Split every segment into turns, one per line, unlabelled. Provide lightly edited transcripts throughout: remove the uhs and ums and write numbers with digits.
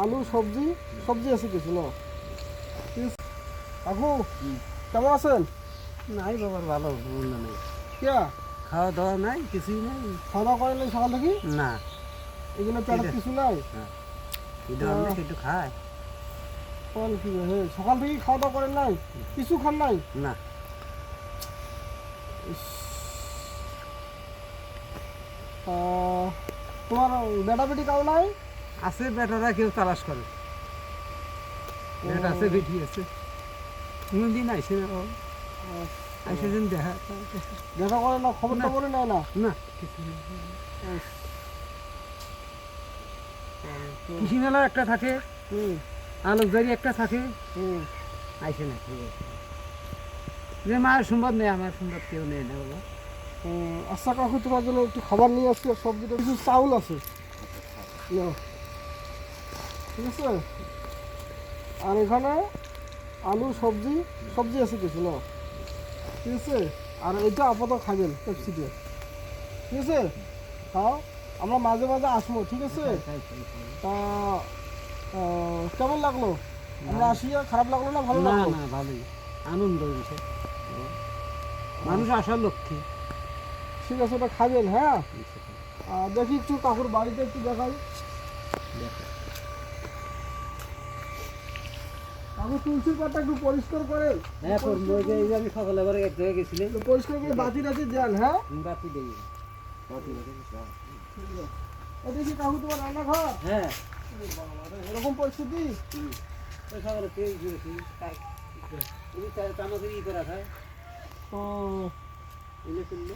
আলু সবজি সবজি আছে কিছু না কাকু কেমন আছেন?
নাই বাবার ভালো মন্দ নেই,
কিয়া
খাওয়া দাওয়া নাই, কিছুই নাই।
খাওয়া দাওয়া করেন নাই সকাল থেকে?
না,
এই জন্য পেটে কিছু নাই?
এটা অন্য একটু খায়
কোন কি হে সকাল থেকে খাওয়া দাওয়া করেন নাই? কিছু খান নাই?
না।
তোমার বেটা বেটি কাউ নাই?
আছে বেটারা, কেউ তালাশ করে। বেটা আছে, বেটি আছে। কোনদিন আইসে না বাবা, আইসে যেন দেখা
দেখা করে না, খবর
না।
টবরই নেয় না?
না, কিছু নেই। কৃষি মেলা একটা থাকে, আলোকদারি একটা থাকে, আইসে না। ঠিক আছে, যে মায়ের সম্বাদ নেই, আমার সম্বাদ কেউ নেই না বাবা।
আচ্ছা কাকু, তোমার জন্য একটু খাবার নিয়ে আসছি, সবজিটা কিছু চাউল আছে, নাও। ঠিক আছে, আর এখানে আলু সবজি সবজি আছে কিছু না, ঠিক আছে। আর এইটা আপাতত খাবেন পেপসি দিয়ে, ঠিক আছে। খাও, আমরা মাঝে মাঝে আসবো, ঠিক আছে। তা কেমন লাগলো? আমরা আসিয়া খারাপ লাগলো না? ভালো
না
লাগলো?
না, ভালোই, আনন্দ হয়েছে। মানুষ আসার লক্ষ্যে।
ঠিক আছে, ওটা খাবেন। হ্যাঁ, দেখি একটু কাকুর বাড়িতে একটু দেখাই। কাকু তুলসীর পাতা একটু পরিষ্কার করে।
হ্যাঁ, আমি সকালে আবার এক জায়গায় গেছিলাম,
পরিষ্কার করে বাতি টাতি দেন। হ্যাঁ,
বাতি দেই।
দেখি কাকু তোমার রান্নাঘর।
হ্যাঁ,
এরকম পরিস্থিতি।
ওই সকালে তেল দিয়েছি, তামাকের ই করা খায়,
ও,
এনে তুললো।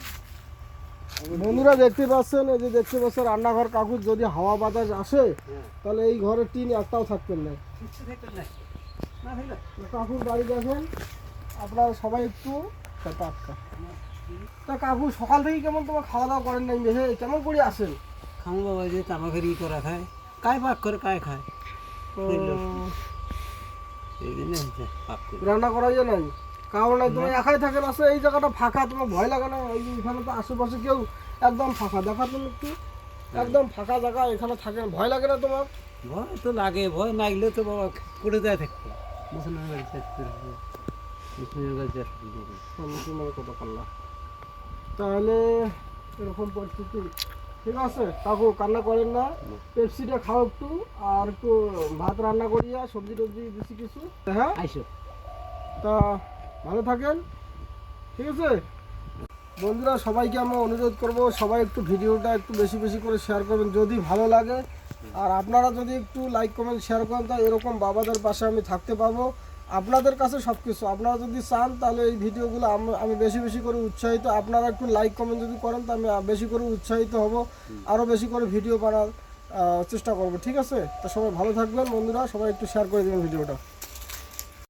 বন্ধুরা দেখতে পাচ্ছেন, এই যে দেখতে পাচ্ছেন রান্নাঘর কাকুর, যদি হাওয়া বাতাস আসে তাহলে এই ঘরের টিন একটাও থাকতেন না। কাকুর বাড়ি দেখেন আপনারা সবাই একটু। তা কাকু সকাল থেকে কেমন তোমার খাওয়া দাওয়া করেন নাই? মেহে কেমন করে আসেন?
খামো বাবা, যে তামাকের ই করা খায়, কায় পাক করে কায় খায়, এই জন্য পাক করে।
রান্না করা যায় নাই, কারণ নাই, তোমার একাই থাকেন। আসে এই জায়গাটা ফাঁকা, তোমার ভয় লাগে না? এই যে এখানে তো আশেপাশে কেউ, একদম ফাঁকা, দেখা তুমি একটু, একদম ফাঁকা জায়গা, এখানে থাকেন, ভয় লাগে না তোমার?
ভয় তো লাগে, ভয় লাগলে তো বাবা পড়ে যায় থাকতো। মুসলমানের বাড়ি থাকতে হবে, মুসলমানের বাড়ি
মুসলমানের কথা পাল্লা, তাহলে এরকম পরিস্থিতি। ঠিক আছে কাকু, কান্না করেন না, পেপসিটা খাও একটু, আর একটু ভাত রান্না করিয়া সবজি টবজি বেশি কিছু। হ্যাঁ,
আইসো।
তা ভালো থাকেন, ঠিক আছে। বন্ধুরা সবাইকে আমরা অনুরোধ করব, সবাই একটু ভিডিওটা একটু বেশি বেশি করে শেয়ার করবেন যদি ভালো লাগে। আর আপনারা যদি একটু লাইক কমেন্ট শেয়ার করেন, তা এরকম বাবাদের পাশে আমি থাকতে পাবো। আপনাদের কাছে সব কিছু, আপনারা যদি চান তাহলে এই ভিডিওগুলো আমি বেশি বেশি করে উৎসাহিত, আপনারা একটু লাইক কমেন্ট যদি করেন তা আমি বেশি করে উৎসাহিত হব, আরও বেশি করে ভিডিও বানার চেষ্টা করব, ঠিক আছে। তো সবাই ভালো থাকবেন বন্ধুরা, সবাই একটু শেয়ার করে দেবেন ভিডিওটা।